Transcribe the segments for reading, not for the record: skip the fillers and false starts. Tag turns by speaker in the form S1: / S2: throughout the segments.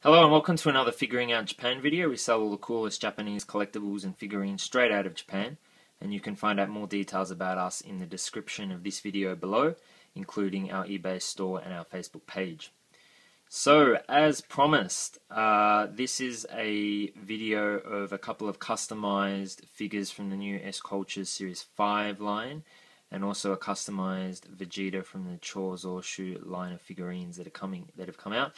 S1: Hello and welcome to another Figuring Out Japan video. We sell all the coolest Japanese collectibles and figurines straight out of Japan, and you can find out more details about us in the description of this video below, including our eBay store and our Facebook page. So, as promised, this is a video of a couple of customized figures from the new SCultures Series 5 line, and also a customized Vegeta from the Chorzoshu line of figurines that have come out.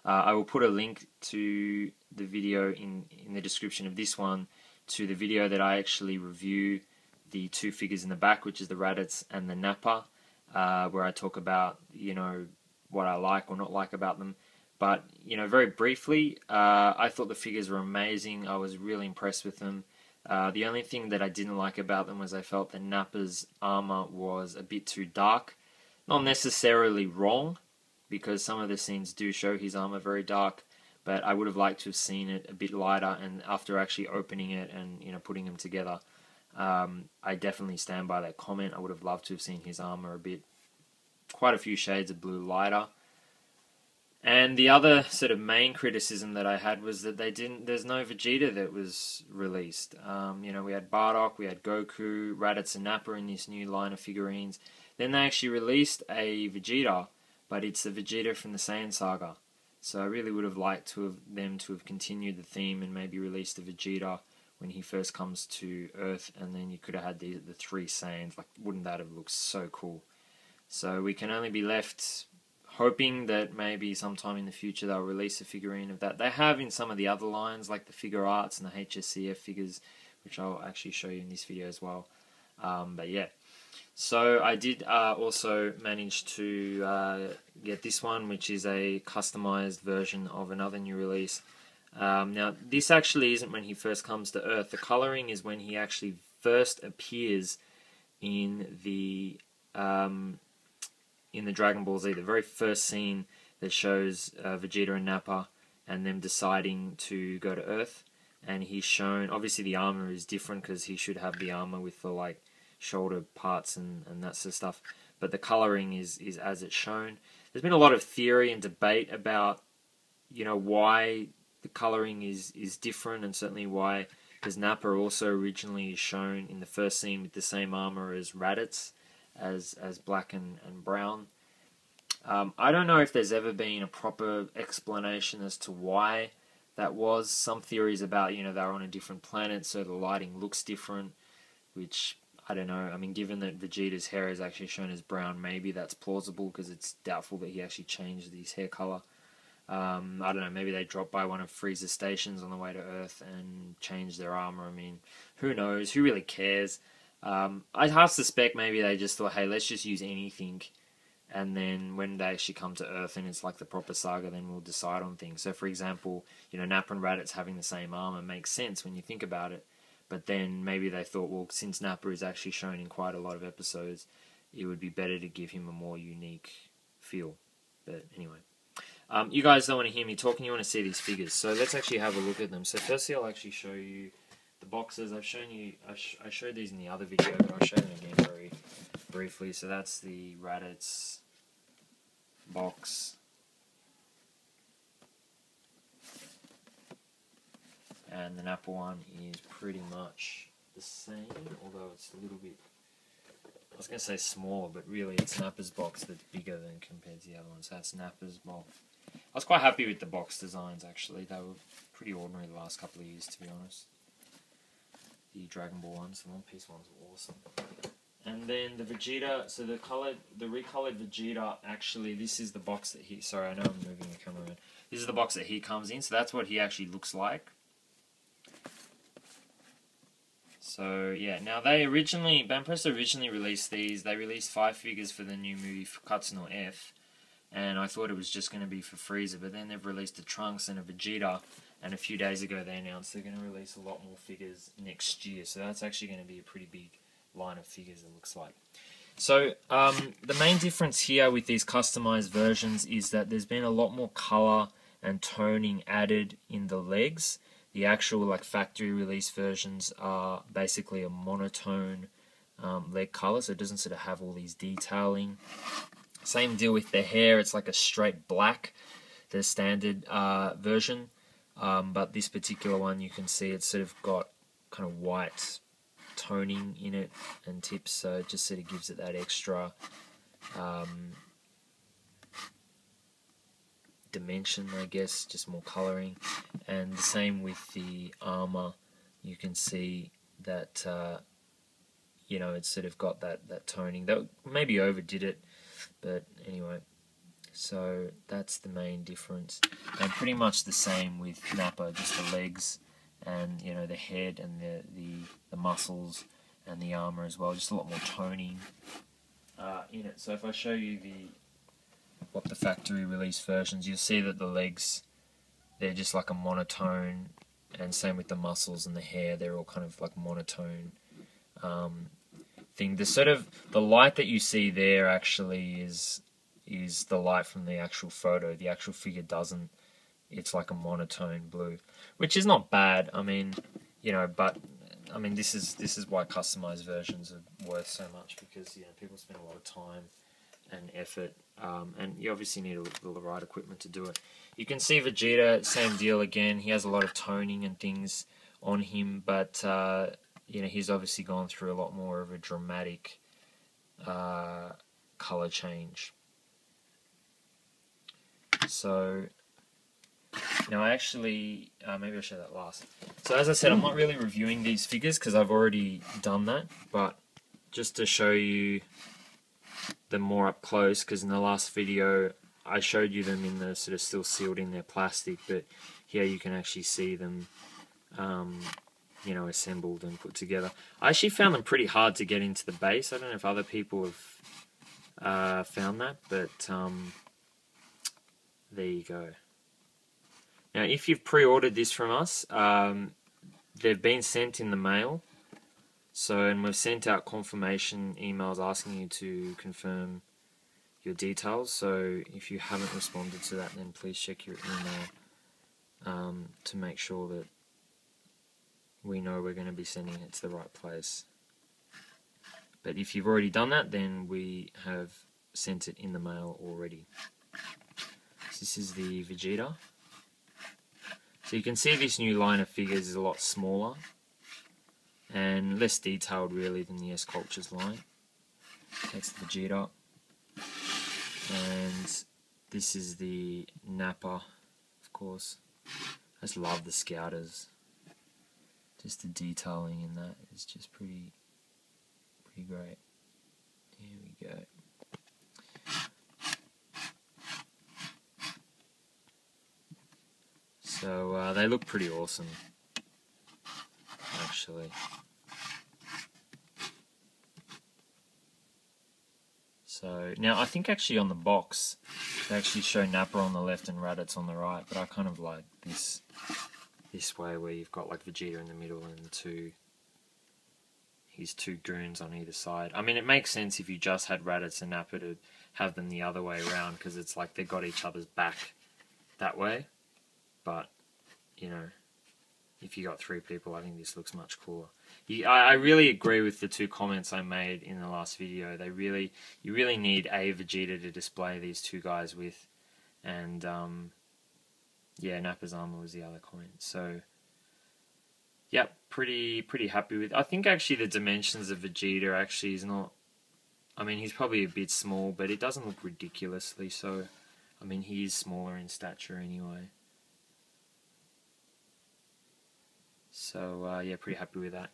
S1: I will put a link to the video in the description of this one to the video that I actually review the two figures in the back, which is the Raditz and the Nappa, where I talk about, what I like or not like about them. But, very briefly, I thought the figures were amazing. I was really impressed with them. The only thing that I didn't like about them was I felt that Nappa's armor was a bit too dark. Not necessarily wrong, because some of the scenes do show his armor very dark, but I would have liked to have seen it a bit lighter. And after actually opening it and putting them together, I definitely stand by that comment. I would have loved to have seen his armor quite a few shades of blue lighter. And the other sort of main criticism that I had was that there's no Vegeta that was released. We had Bardock, we had Goku, Raditz and Nappa in this new line of figurines. Then they actually released a Vegeta, but it's the Vegeta from the Saiyan Saga. So I really would have liked them to have continued the theme and maybe released the Vegeta when he first comes to Earth, and then you could have had the three Saiyans. Like, wouldn't that have looked so cool? So we can only be left hoping that maybe sometime in the future they'll release a figurine of that. They have in some of the other lines, like the Figure Arts and the HSCF figures, which I'll actually show you in this video as well. But yeah. So I did also manage to get this one, which is a customized version of another new release. Now, this actually isn't when he first comes to Earth. The coloring is when he actually first appears in the Dragon Ball Z, the very first scene that shows Vegeta and Nappa and them deciding to go to Earth. And he's shown, obviously the armor is different because he should have the armor with the shoulder parts and that sort of stuff, but the coloring is as it's shown. There's been a lot of theory and debate about why the coloring is different, and certainly why, because Nappa also originally is shown in the first scene with the same armor as Raditz, as black and brown. I don't know if there's ever been a proper explanation as to why that was. Some theories about they're on a different planet, so the lighting looks different, which I don't know. I mean, given that Vegeta's hair is actually shown as brown, maybe that's plausible, because it's doubtful that he actually changed his hair color. I don't know, maybe they dropped by one of Frieza's stations on the way to Earth and changed their armor. I mean, who knows? Who really cares? I half suspect maybe they just thought, hey, let's just use anything, and then when they actually come to Earth and it's like the proper saga, then we'll decide on things. So, for example, Nappa and Raditz having the same armor makes sense when you think about it. But then maybe they thought, well, since Nappa is actually shown in quite a lot of episodes, it would be better to give him a more unique feel. But anyway, you guys don't want to hear me talking, you want to see these figures. So let's actually have a look at them. So firstly, I'll actually show you the boxes. I've shown you, I showed these in the other video, but I'll show them again very briefly. So that's the Raditz box. And the Nappa one is pretty much the same, although it's a little bit, I was going to say smaller, but really it's Nappa's box that's bigger than compared to the other ones. So that's Nappa's box. I was quite happy with the box designs, actually. They were pretty ordinary the last couple of years, to be honest. The Dragon Ball ones, the One Piece ones were awesome. And then the Vegeta, so the recolored Vegeta, actually, this is the box that he, sorry, I know I'm moving the camera around. This is the box that he comes in, so that's what he actually looks like. So yeah, now Banpresto originally released these. They released 5 figures for the new movie Katsuno F, and I thought it was just going to be for Frieza, but then they've released a Trunks and a Vegeta, and a few days ago they announced they're going to release a lot more figures next year, so that's actually going to be a pretty big line of figures, it looks like. So the main difference here with these customized versions is that there's been a lot more color and toning added in the legs. The actual factory release versions are basically a monotone leg color, so it doesn't sort of have all these detailing. Same deal with the hair, it's like a straight black. the standard version, but this particular one you can see it's sort of got kind of white toning in it and tips, so it just sort of gives it that extra dimension, I guess, just more colouring. And the same with the armour, you can see that you know, it's sort of got that toning. That maybe overdid it, but anyway, so that's the main difference. And pretty much the same with Nappa, just the legs and, you know, the head and the muscles and the armour as well, just a lot more toning in it. So if I show you what the factory release versions, you'll see that the legs, they're just like a monotone, and same with the muscles and the hair, they're all kind of like monotone thing. The sort of the light that you see there actually is the light from the actual photo. The actual figure doesn't. It's like a monotone blue, which is not bad. I mean, you know, but I mean, this is why customized versions are worth so much, because, you know, people spend a lot of time and effort, and you obviously need the right equipment to do it. You can see Vegeta, same deal again. He has a lot of toning and things on him, but you know, he's obviously gone through a lot more of a dramatic color change. So now I actually, maybe I'll show that last. So as I said, I'm not really reviewing these figures because I've already done that, but just to show you them more up close, because in the last video I showed you them in the sort of still sealed in their plastic, but here you can actually see them you know, assembled and put together. I actually found them pretty hard to get into the base. I don't know if other people have found that, but there you go. Now, if you've pre-ordered this from us, they've been sent in the mail. So, and we've sent out confirmation emails asking you to confirm your details. So, if you haven't responded to that, then please check your email to make sure that we know we're going to be sending it to the right place. But if you've already done that, then we have sent it in the mail already. So this is the Vegeta. So you can see this new line of figures is a lot smaller and less detailed really than the SCultures line. That's the Vegeta. And this is the Nappa, of course. I just love the Scouters. Just the detailing in that is just pretty great. Here we go. So they look pretty awesome, actually. So now I think actually on the box they actually show Nappa on the left and Raditz on the right, but I kind of like this way where you've got like Vegeta in the middle and his two goons on either side. I mean, it makes sense if you just had Raditz and Nappa to have them the other way around, because it's like they've got each other's back that way. But, you know, if you got three people, I think this looks much cooler. I really agree with the two comments I made in the last video. You really need a Vegeta to display these two guys with, and yeah, Nappa's armor was the other comment. So, yeah, pretty happy with. I think actually the dimensions of Vegeta actually is not. I mean, he's probably a bit small, but it doesn't look ridiculously so. I mean, he is smaller in stature anyway. So yeah, pretty happy with that.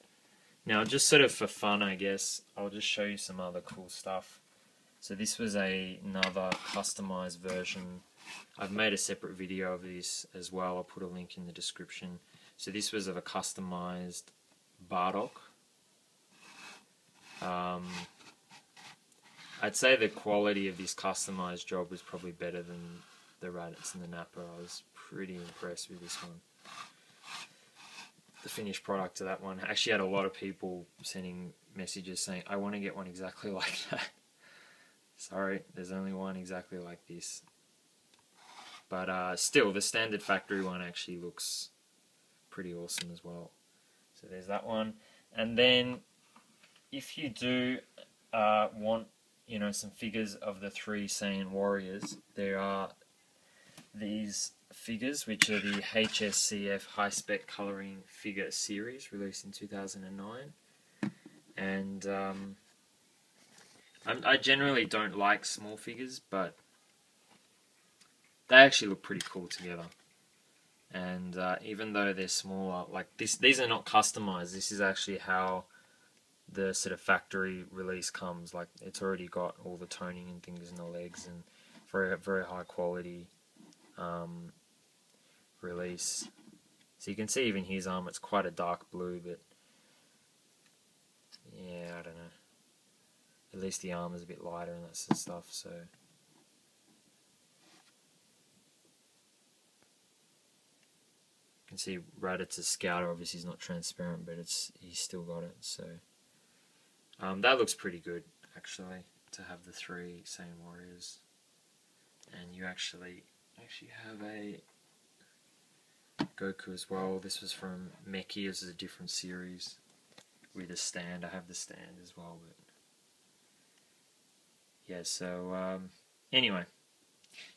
S1: Now, just sort of for fun, I guess, I'll just show you some other cool stuff. So this was another customized version. I've made a separate video of this as well. I'll put a link in the description. So this was of a customized Bardock. I'd say the quality of this customized job was probably better than the Raditz and the Nappa. I was pretty impressed with this one. The finished product of that one. I actually had a lot of people sending messages saying, I want to get one exactly like that. Sorry, there's only one exactly like this. But still, the standard factory one actually looks pretty awesome as well. So there's that one. And then, if you do want, you know, some figures of the three Saiyan warriors, there are these figures, which are the HSCF High Spec Colouring Figure Series, released in 2009. And I generally don't like small figures, but they actually look pretty cool together. And even though they're smaller, like these are not customized. This is actually how the sort of factory release comes. Like, it's already got all the toning and things in the legs, and very, very high quality release. So you can see even his arm, it's quite a dark blue, but yeah, I don't know. At least the arm is a bit lighter and that sort of stuff, so. You can see Raditz's Scouter, obviously is not transparent, but he's still got it, so. That looks pretty good, actually, to have the three same warriors. And you actually have a Goku as well. This was from Meki. This is a different series with a stand. I have the stand as well, but yeah. So anyway,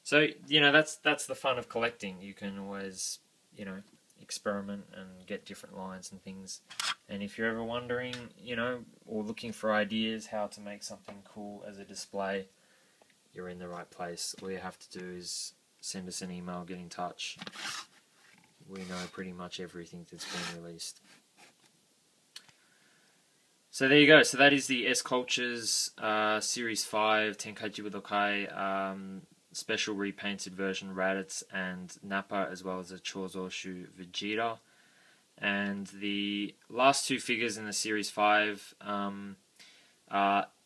S1: so that's the fun of collecting. You can always experiment and get different lines and things. And if you're ever wondering, or looking for ideas how to make something cool as a display, you're in the right place. All you have to do is send us an email, get in touch. We know pretty much everything that's been released. So there you go. So that is the SCultures Series 5 Tenkaichi Budoukai special repainted version Raditz and Nappa, as well as a Chozoshu Vegeta. And the last two figures in the Series 5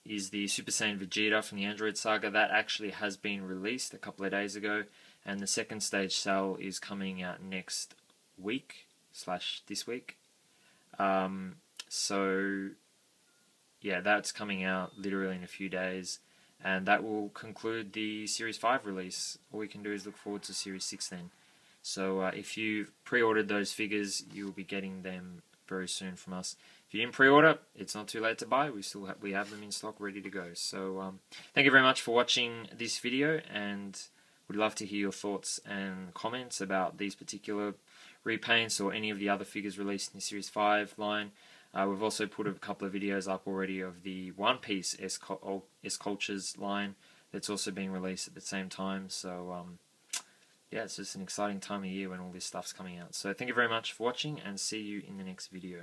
S1: is the Super Saiyan Vegeta from the Android Saga. That actually has been released a couple of days ago, and the second stage sale is coming out next week / this week. So yeah, that's coming out literally in a few days, and that will conclude the Series 5 release. All we can do is look forward to Series 6 then. So if you've pre-ordered those figures, you'll be getting them very soon from us. If you didn't pre-order, it's not too late to buy. We have them in stock, ready to go. So thank you very much for watching this video, and we'd love to hear your thoughts and comments about these particular repaints or any of the other figures released in the Series 5 line. We've also put a couple of videos up already of the One Piece SCultures line that's also being released at the same time. So yeah, it's just an exciting time of year when all this stuff's coming out. So thank you very much for watching, and see you in the next video.